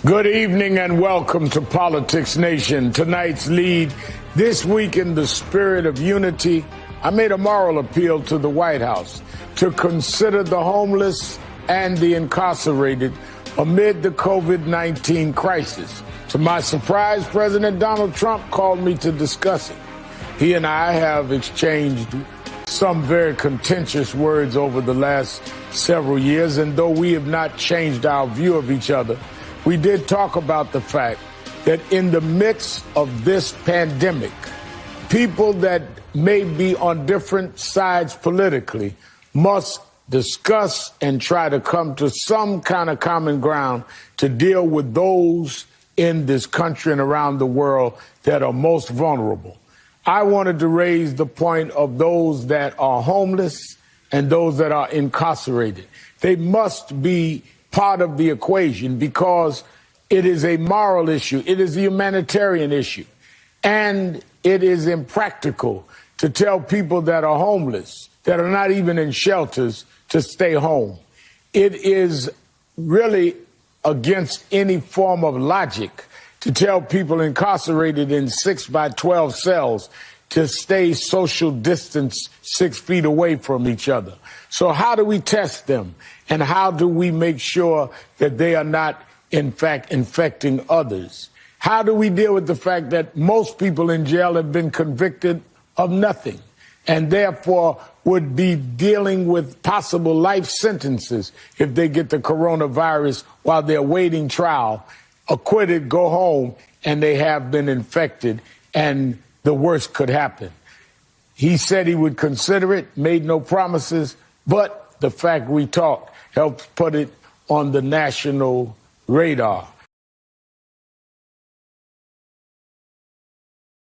Good evening and welcome to Politics Nation. Tonight's lead, this week in the spirit of unity, I made a moral appeal to the White House to consider the homeless and the incarcerated amid the COVID-19 crisis. To my surprise, President Donald Trump called me to discuss it. He and I have exchanged some very contentious words over the last several years, and though we have not changed our view of each other, we did talk about the fact that in the midst of this pandemic, people that may be on different sides politically must discuss and try to come to some kind of common ground to deal with those in this country and around the world that are most vulnerable. I wanted to raise the point of those that are homeless and those that are incarcerated. They must be part of the equation because it is a moral issue. It is a humanitarian issue. And it is impractical to tell people that are homeless, that are not even in shelters, to stay home. It is really against any form of logic to tell people incarcerated in 6x12 cells to stay social distance 6 feet away from each other. So how do we test them? And how do we make sure that they are not, in fact, infecting others? How do we deal with the fact that most people in jail have been convicted of nothing and therefore would be dealing with possible life sentences if they get the coronavirus while they're waiting trial, acquitted, go home, and they have been infected, and the worst could happen? He said he would consider it, made no promises, but the fact we talked helped put it on the national radar.